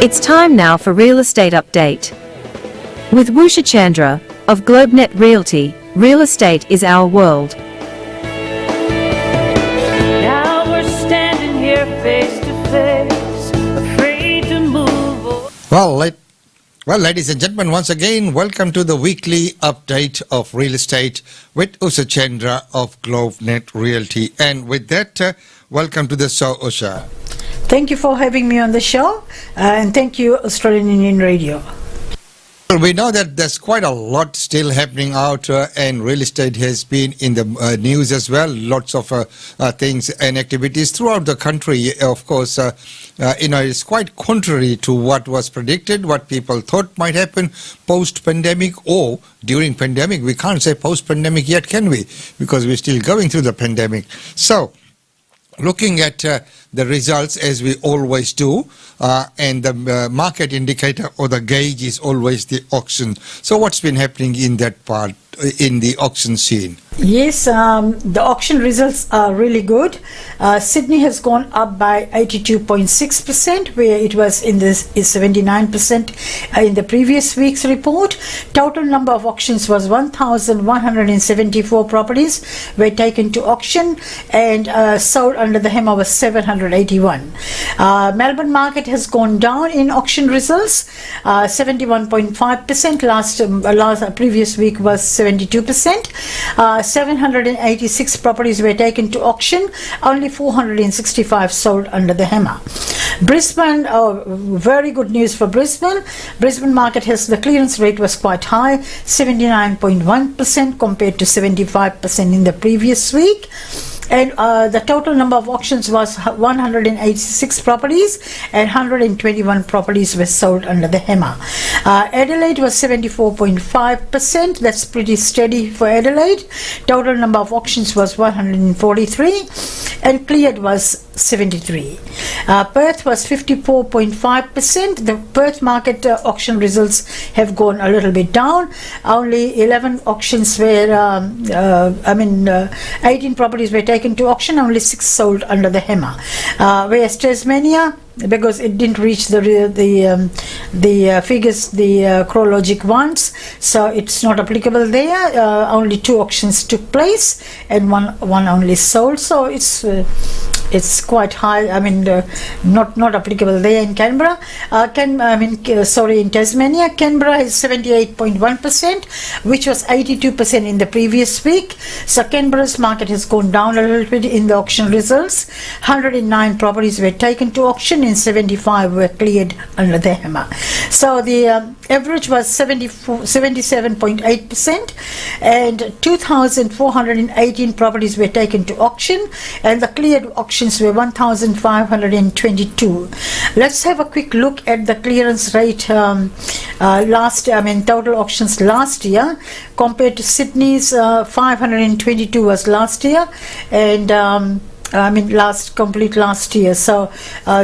It's time now for Real Estate Update. With Usha Chandra of GlobeNet Realty, real estate is our world. Now we're standing here face to face, afraid to move. Well, ladies and gentlemen, once again, welcome to the weekly update of real estate with Usha Chandra of GlobeNet Realty. And with that, welcome to the show, Usha. Thank you for having me on the show, and thank you, Australian Indian Radio. Well, we know that there's quite a lot still happening out, and real estate has been in the news as well. Lots of things and activities throughout the country. Of course, it's quite contrary to what was predicted, what people thought might happen post-pandemic or during pandemic. We can't say post-pandemic yet, can we? Because we're still going through the pandemic. So, looking at the results as we always do, and the market indicator or the gauge is always the auction. So what's been happening in that part, in the auction scene? Yes, the auction results are really good. Sydney has gone up by 82.6%, where it was in this is 79% in the previous week's report. Total number of auctions was 1,174 properties were taken to auction, and sold under the HEMA was 781. Melbourne market has gone down in auction results, 71.5%. Previous week was 72%. 786 properties were taken to auction, only 465 sold under the HEMA. Brisbane, very good news for Brisbane. Brisbane market has, the clearance rate was quite high, 79.1% compared to 75% in the previous week. And the total number of auctions was 186 properties, and 121 properties were sold under the HEMA. Adelaide was 74.5%. That's pretty steady for Adelaide. Total number of auctions was 143, and cleared was 73. Perth was 54.5%. The Perth market auction results have gone a little bit down. Only 11 auctions were, 18 properties were taken to auction, only 6 sold under the HEMA. Whereas Tasmania, because it didn't reach the figures, the CoreLogic ones, so it's not applicable there. Only 2 auctions took place, and one only sold. So it's quite high. Not applicable there in Canberra. In Tasmania, Canberra is 78.1%, which was 82% in the previous week. So Canberra's market has gone down a little bit in the auction results. 109 properties were taken to auction, and 75 were cleared under the HEMA. So the average was 77.8%, and 2,418 properties were taken to auction, and the cleared auctions were 1,522. Let's have a quick look at the clearance rate total auctions last year compared to Sydney's 522 was last year, and last year. So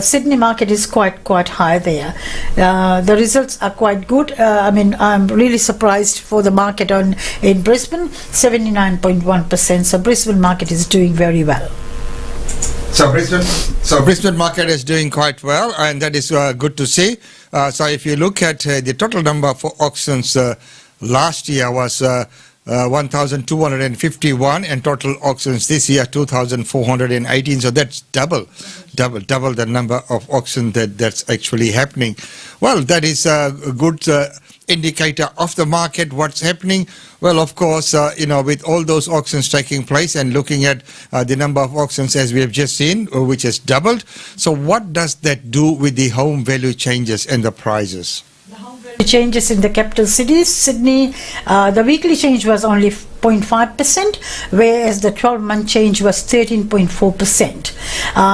Sydney market is quite high there. The results are quite good. I'm really surprised for the market in Brisbane, 79.1%. So Brisbane market is doing very well. So Brisbane market is doing quite well, and that is good to see. So if you look at the total number for auctions last year was 1,251, and total auctions this year 2,418. So that's double the number of auctions that's actually happening. Well, that is a good indicator of the market, what's happening. Well, of course, with all those auctions taking place and looking at the number of auctions as we have just seen, which has doubled. So what does that do with the home value changes and the prices? Changes in the capital cities. Sydney, the weekly change was only 0.5%, whereas the 12-month change was 13.4%.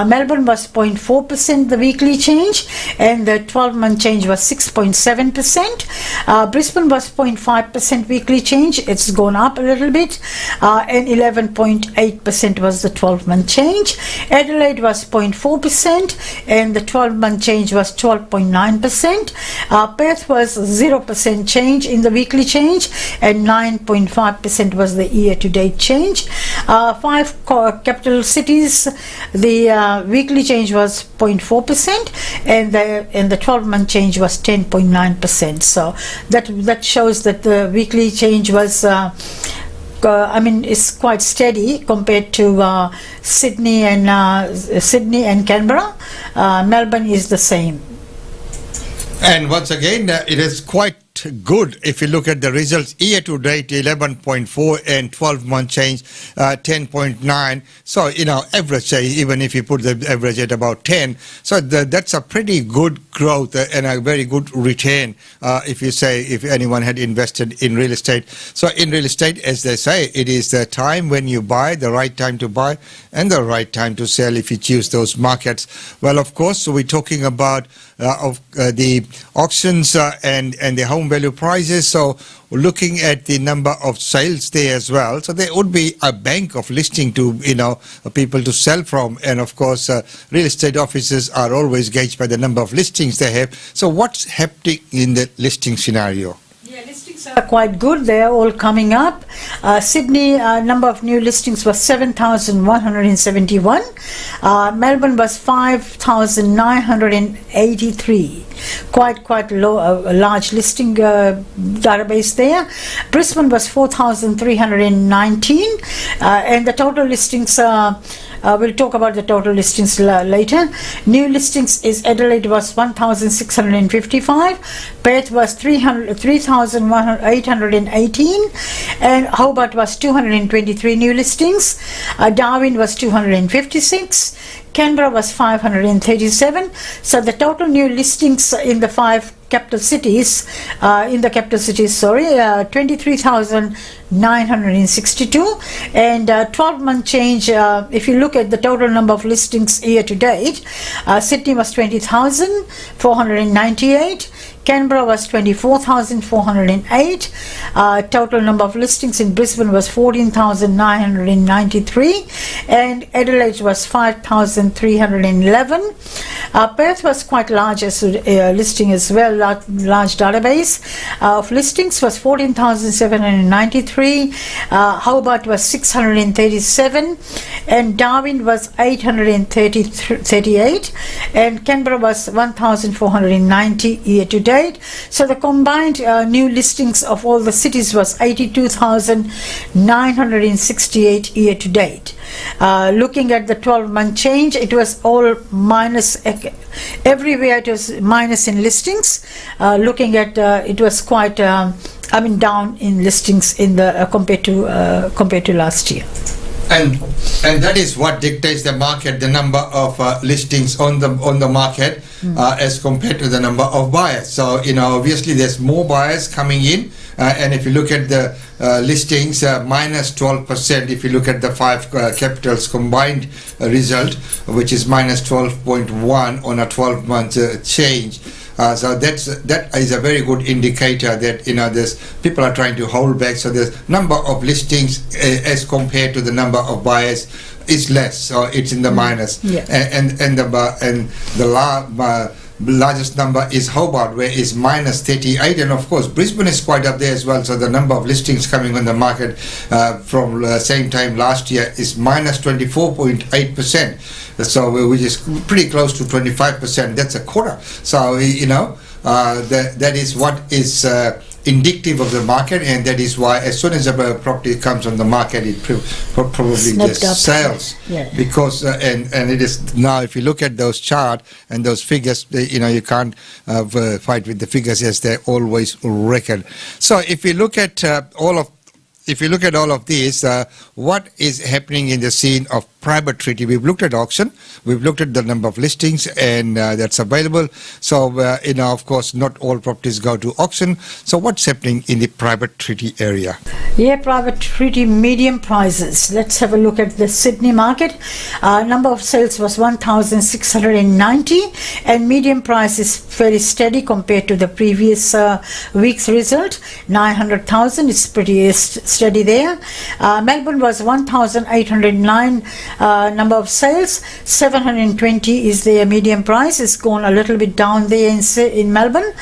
Melbourne was 0.4% the weekly change, and the 12-month change was 6.7%. Brisbane was 0.5% weekly change. It's gone up a little bit, and 11.8% was the 12-month change. Adelaide was 0.4%, and the 12-month change was 12.9%. Perth was 0% change in the weekly change, and 9.5% was the year-to-date change. Five capital cities, the weekly change was 0.4%, and the 12-month change was 10.9%. So that shows that the weekly change was. It's quite steady compared to Sydney and Canberra. Melbourne is the same. And once again, it is quite good if you look at the results year to date 11.4 and 12-month change 10.9. So average, even if you put the average at about 10, so that's a pretty good growth and a very good return if anyone had invested in real estate. So in real estate, as they say, it is the time when you buy, the right time to buy and the right time to sell if you choose those markets. Well, of course, so we're talking about the auctions and the home value prices. So looking at the number of sales there as well. So there would be a bank of listing to people to sell from, and of course real estate offices are always gauged by the number of listings they have. So what's happening in the listing scenario? Yeah, listings are quite good. They're all coming up. Sydney number of new listings was 7,171. Melbourne was 5,983. Quite low, a large listing database there. Brisbane was 4,319, and the total listings. We'll talk about the total listings later. New listings is Adelaide was 1,655, Perth was 3,818, and Hobart was 223 new listings. Darwin was 256. Canberra was 537. So the total new listings in the five capital cities, 23,962, and 12-month change. If you look at the total number of listings year to date, Sydney was 20,498. Canberra was 24,408. Total number of listings in Brisbane was 14,993, and Adelaide was 5,311. Perth was quite large as listing as well, large database of listings was 14,793. Hobart was 637, and Darwin was 838, and Canberra was 1,490 year to date. So the combined new listings of all the cities was 82,968 year to date. Looking at the 12-month change, it was all minus. Everywhere it was minus in listings. Looking at it was quite down in listings in the compared to last year. And that is what dictates the market, the number of listings on the market as compared to the number of buyers. So obviously there's more buyers coming in, and if you look at the listings, minus 12%. If you look at the five capitals combined result, which is minus 12.1 on a 12-month change. So that is a very good indicator that there's people are trying to hold back. So the number of listings as compared to the number of buyers is less. So it's in the minus. Yeah. And the largest number is Hobart, where is minus 38, and of course Brisbane is quite up there as well. So the number of listings coming on the market from same time last year is minus 24.8%. So which is pretty close to 25%. That's a quarter. So that is what is indicative of the market, and that is why as soon as a property comes on the market, it probably Snapped just sells. Yeah. Because and it is now, if you look at those chart and those figures, you can't fight with the figures as they always record. So if you look at all of these, what is happening in the scene of private treaty? We've looked at auction, we've looked at the number of listings, and that's available. So, of course, not all properties go to auction. So what's happening in the private treaty area? Yeah, private treaty medium prices. Let's have a look at the Sydney market. Number of sales was 1,690, and medium price is fairly steady compared to the previous week's result. 900,000 is pretty steady there. Melbourne was 1,809 Number of sales, 720 is their median price. It's gone a little bit down there in Melbourne.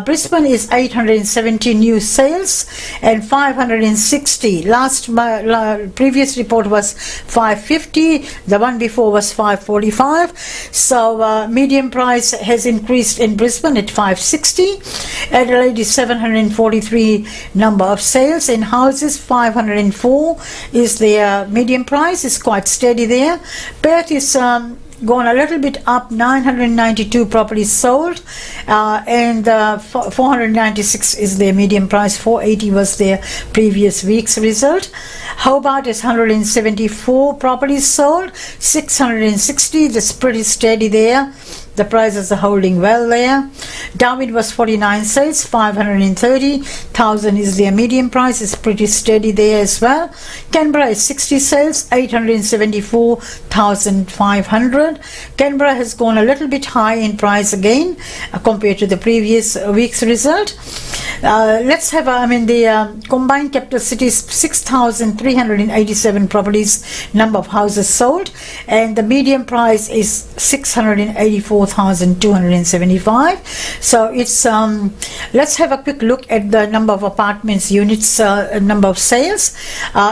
Brisbane is 870 new sales and 560. Previous report was 550. The one before was 545. So median price has increased in Brisbane at 560. Adelaide is 743 number of sales. In houses, 504 is their median price. It's quite steady there. Perth is gone a little bit up, 992 properties sold, and 496 is their median price. 480 was their previous week's result. Hobart is 174 properties sold, 660. That's pretty steady there. The prices are holding well there. Darwin was 49 sales, 530,000 is their median price. It's pretty steady there as well. Canberra is 60 sales, 874,500. Canberra has gone a little bit high in price again compared to the previous week's result. Let's have, the combined capital cities, 6,387 properties, number of houses sold, and the median price is 684,275. So it's let's have a quick look at the number of apartments, units, number of sales.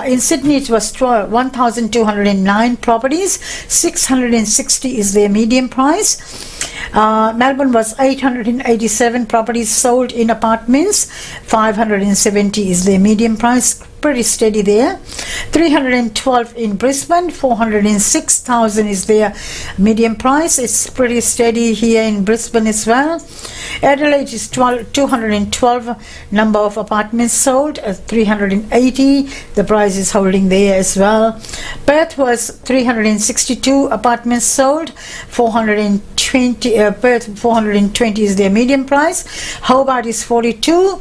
In Sydney it was 1,209 properties, 660 is their median price. Melbourne was 887 properties sold in apartments, 570 is their median price. Pretty steady there. 312 in Brisbane, 406,000 is their median price. It's pretty steady here in Brisbane as well. Adelaide is 212 number of apartments sold, 380. The price is holding there as well. Perth was 362 apartments sold, 420. Perth 420 is their median price. Hobart is 42.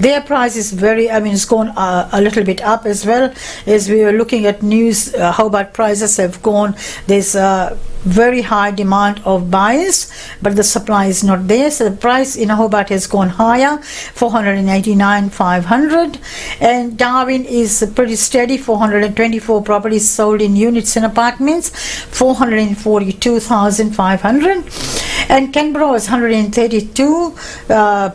Their price is it's gone a little bit up as well. As we were looking at news, Hobart prices have gone. There's very high demand of buyers, but the supply is not there, so the price in Hobart has gone higher, 489,500. And Darwin is pretty steady, 424 properties sold in units and apartments, 442,500. And Canberra was 132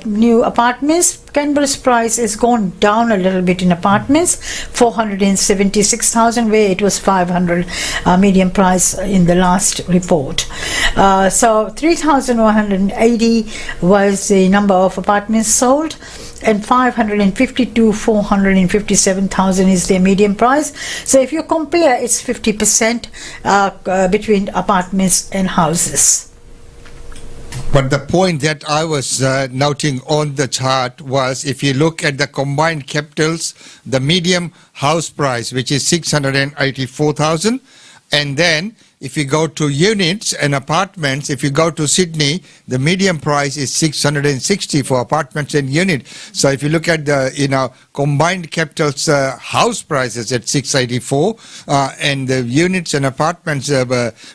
new apartments. Canberra's price has gone down a little bit in apartments, 476,000, where it was 500 median price in the last report. So 3,180 was the number of apartments sold, and 457,000 is their median price. So if you compare, it's 50% between apartments and houses. But the point that I was noting on the chart was, if you look at the combined capitals, the median house price, which is 684,000, and then if you go to units and apartments, if you go to Sydney, the median price is 660 for apartments and unit. So if you look at the combined capitals house prices at 684, and the units and apartments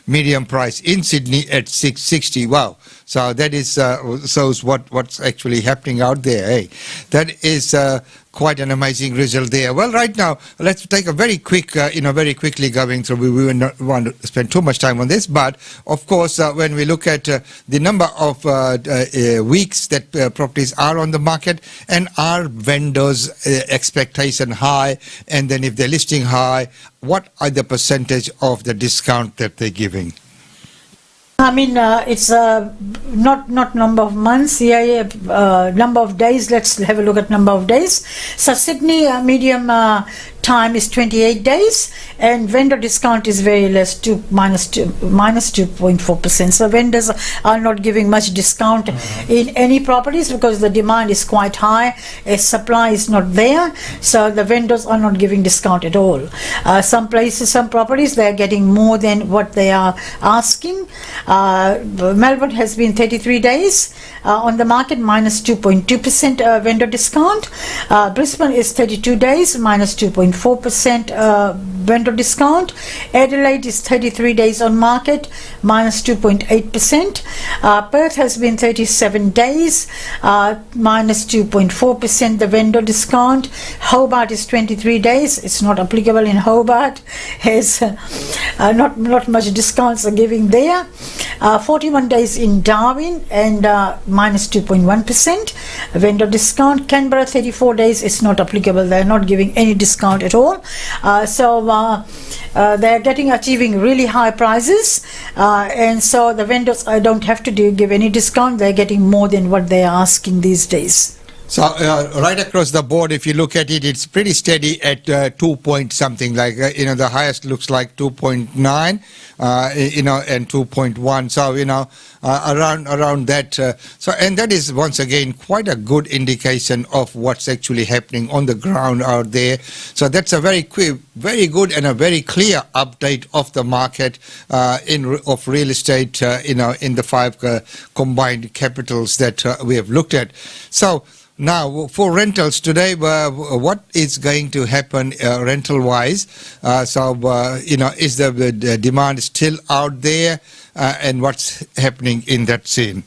median price in Sydney at 660. Wow. So that is shows what's actually happening out there. Hey, that is quite an amazing result there. Well, right now, let's take a very quick, very quickly going through. We will not want to spend too much time on this, but of course, when we look at the number of weeks that properties are on the market, and are vendors' expectation high, and then if they're listing high, what are the percentage of the discount that they're giving? It's not number of months, number of days. Let's have a look at number of days. So Sydney medium time is 28 days, and vendor discount is very less, minus 2.4%. So vendors are not giving much discount in any properties because the demand is quite high, supply is not there, so the vendors are not giving discount at all. Some places, some properties, they are getting more than what they are asking. Melbourne has been 33 days on the market, minus 2.2% vendor discount. Brisbane is 32 days, minus 2.4%. 2.4% vendor discount. Adelaide is 33 days on market, minus 2.8%. Perth has been 37 days, minus 2.4% the vendor discount. Hobart is 23 days. It's not applicable in Hobart. Has not much discounts are giving there. 41 days in Darwin and minus 2.1% vendor discount. Canberra 34 days is not applicable. They're not giving any discount at all. They're achieving really high prices, and so the vendors don't have to give any discount. They're getting more than what they are asking these days. So right across the board, if you look at it, it's pretty steady at 2 point something. Like the highest looks like 2.9, and 2.1. So around that. And that is once again quite a good indication of what's actually happening on the ground out there. So that's a very good and a very clear update of the market of real estate. In the 5 combined capitals that we have looked at. So. Now, for rentals today, what is going to happen rental-wise? Is the demand still out there, and what's happening in that scene?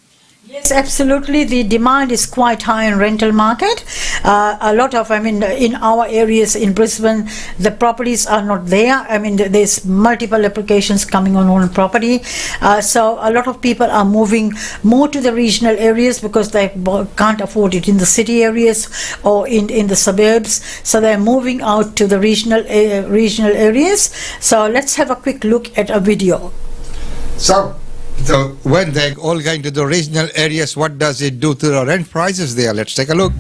Yes, absolutely. The demand is quite high in rental market. In our areas in Brisbane, the properties are not there. There's multiple applications coming on one property. So a lot of people are moving more to the regional areas because they can't afford it in the city areas or in the suburbs. So they're moving out to the regional areas. So let's have a quick look at a video. So when they're all going to the regional areas, what does it do to the rent prices there? Let's take a look.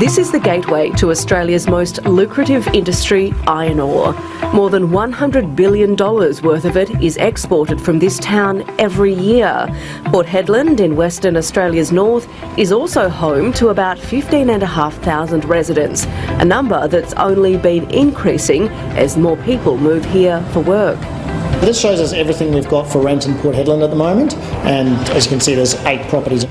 This is the gateway to Australia's most lucrative industry, iron ore. More than $100 billion worth of it is exported from this town every year. Port Hedland in Western Australia's north is also home to about 15,500 residents, a number that's only been increasing as more people move here for work. This shows us everything we've got for rent in Port Hedland at the moment, and as you can see there's 8 properties.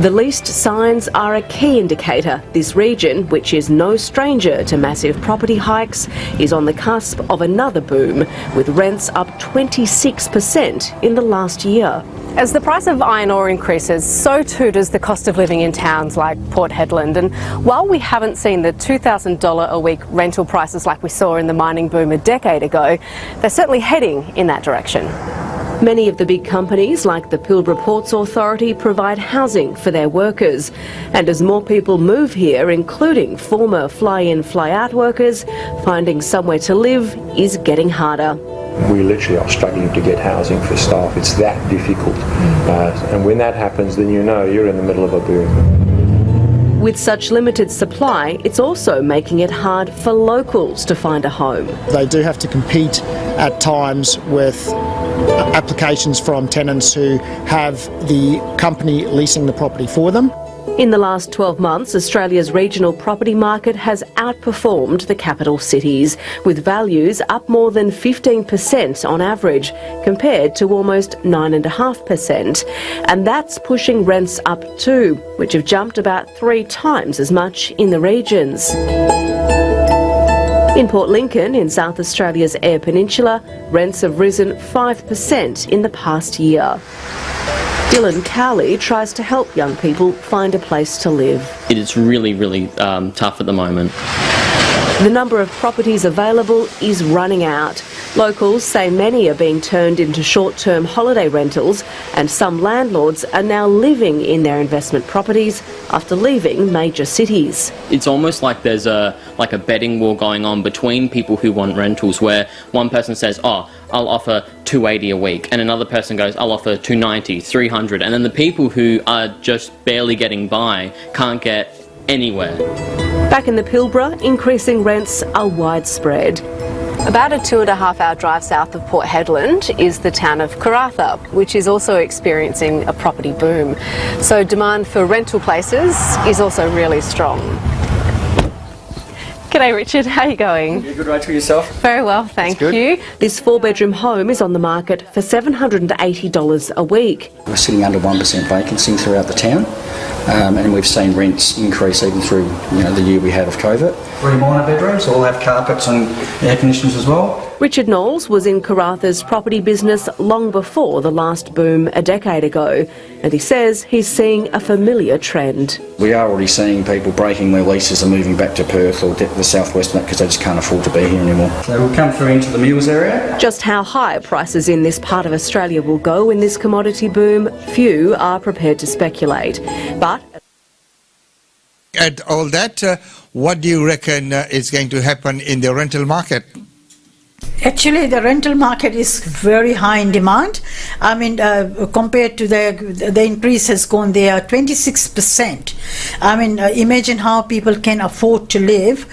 The leased signs are a key indicator. This region, which is no stranger to massive property hikes, is on the cusp of another boom, with rents up 26% in the last year. As the price of iron ore increases, so too does the cost of living in towns like Port Hedland. And while we haven't seen the $2,000 a week rental prices like we saw in the mining boom a decade ago, they're certainly heading in that direction. Many of the big companies, like the Pilbara Ports Authority, provide housing for their workers. And as more people move here, including former fly-in, fly-out workers, finding somewhere to live is getting harder. We literally are struggling to get housing for staff. It's that difficult. And when that happens, then you're in the middle of a boom. With such limited supply, it's also making it hard for locals to find a home. They do have to compete at times with applications from tenants who have the company leasing the property for them. In the last 12 months, Australia's regional property market has outperformed the capital cities, with values up more than 15% on average, compared to almost 9.5%. And that's pushing rents up too, which have jumped about 3 times as much in the regions. In Port Lincoln, in South Australia's Eyre Peninsula, rents have risen 5% in the past year. Dylan Cowley tries to help young people find a place to live. It is really tough at the moment. The number of properties available is running out. Locals say many are being turned into short-term holiday rentals, and some landlords are now living in their investment properties after leaving major cities. It's almost like there's a betting war going on between people who want rentals, where one person says, oh, I'll offer $280 a week, and another person goes, I'll offer $290, $300, and then the people who are just barely getting by can't get anywhere. Back in the Pilbara, increasing rents are widespread. About a 2.5-hour drive south of Port Hedland is the town of Karratha, which is also experiencing a property boom. So demand for rental places is also really strong. G'day Richard, how are you going? Yeah, good, Rachel, yourself? Very well, thank good. you. This 4-bedroom home is on the market for $780 a week. We're sitting under 1% vacancy throughout the town, and we've seen rents increase even through the year we had of COVID. 3 minor bedrooms, all have carpets and air conditioners as well. Richard Knowles was in Karatha's property business long before the last boom a decade ago, and he says he's seeing a familiar trend. We are already seeing people breaking their leases and moving back to Perth or the southwest because they just can't afford to be here anymore. So we'll come through into the meals area. Just how high prices in this part of Australia will go in this commodity boom, few are prepared to speculate. But at all that, what do you reckon is going to happen in the rental market? Actually, the rental market is very high in demand. I mean, compared to the increase has gone there 26%. I mean, imagine how people can afford to live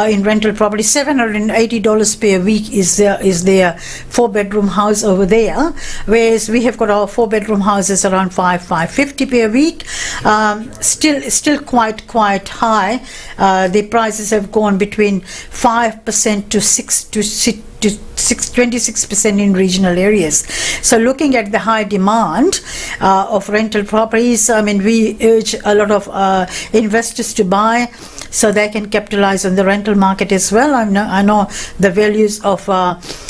in rental property. $780 per week is their 4-bedroom house over there, whereas we have got our 4-bedroom houses around $550 per week. Still quite high. The prices have gone between 5% to 26% in regional areas. So looking at the high demand of rental properties, I mean, we urge a lot of investors to buy so they can capitalize on the rental market as well. I know the values of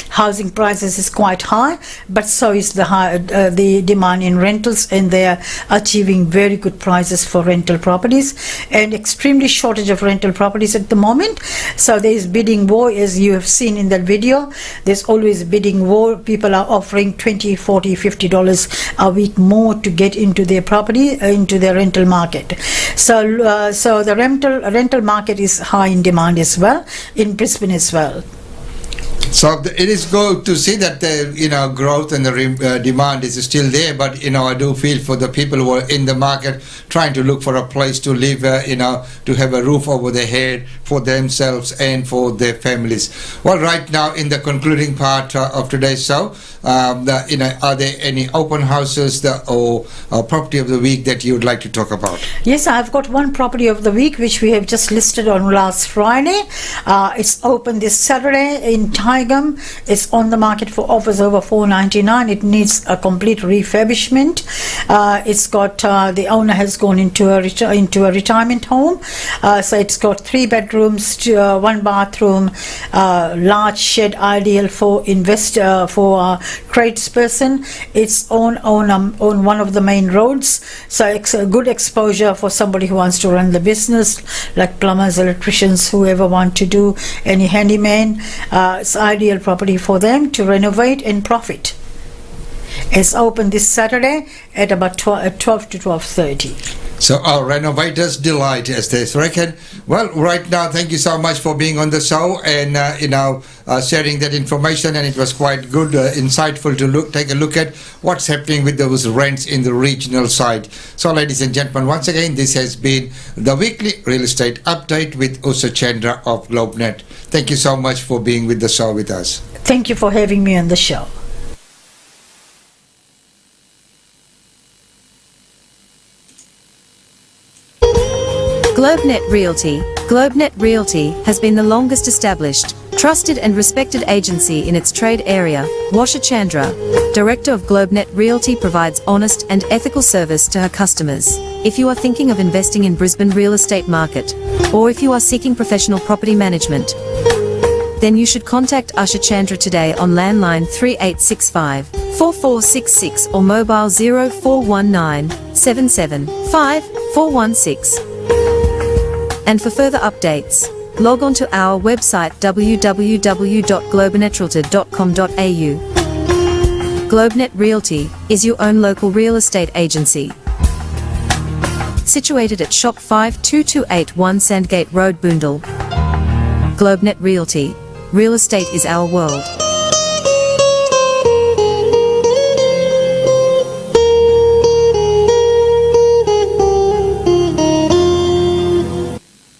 housing prices is quite high, but so is the demand in rentals, and they are achieving very good prices for rental properties, and extremely shortage of rental properties at the moment. So there is bidding war, as you have seen in that video. There's always bidding war. People are offering $20, $40, $50 a week more to get into their property, into their rental market. So the rental market is high in demand as well, in Brisbane as well. So it is good to see that the growth and the demand is still there, but I do feel for the people who are in the market trying to look for a place to live, to have a roof over their head for themselves and for their families. Well, right now in the concluding part of today's show, are there any open houses or property of the week that you would like to talk about? Yes, I've got one property of the week which we have just listed on last Friday. It's open this Saturday in Tigerham. It's on the market for offers over $499. It needs a complete refurbishment. It's got the owner has gone into a retirement home. So it's got 3 bedrooms, 1 bathroom, large shed, ideal for tradesperson. It's on one of the main roads, so it's a good exposure for somebody who wants to run the business, like plumbers, electricians, whoever want to do any handyman. It's ideal property for them to renovate and profit. It's open this Saturday at about 12 to 12:30. So our renovators delight, as they reckon. Well, right now, thank you so much for being on the show and sharing that information. And it was quite good, insightful to take a look at what's happening with those rents in the regional side. So, ladies and gentlemen, once again, this has been the weekly real estate update with Usha Chandra of GlobeNet. Thank you so much for being with the show with us. Thank you for having me on the show. GlobeNet Realty. GlobeNet Realty has been the longest established, trusted and respected agency in its trade area. Usha Chandra, Director of GlobeNet Realty, provides honest and ethical service to her customers. If you are thinking of investing in Brisbane real estate market, or if you are seeking professional property management, then you should contact Usha Chandra today on landline 3865 4466 or mobile 0419 775 416. And for further updates, log on to our website www.globenetralty.com.au. GlobeNet Realty is your own local real estate agency. Situated at Shop 52281 Sandgate Road, Boondall. GlobeNet Realty. Real estate is our world.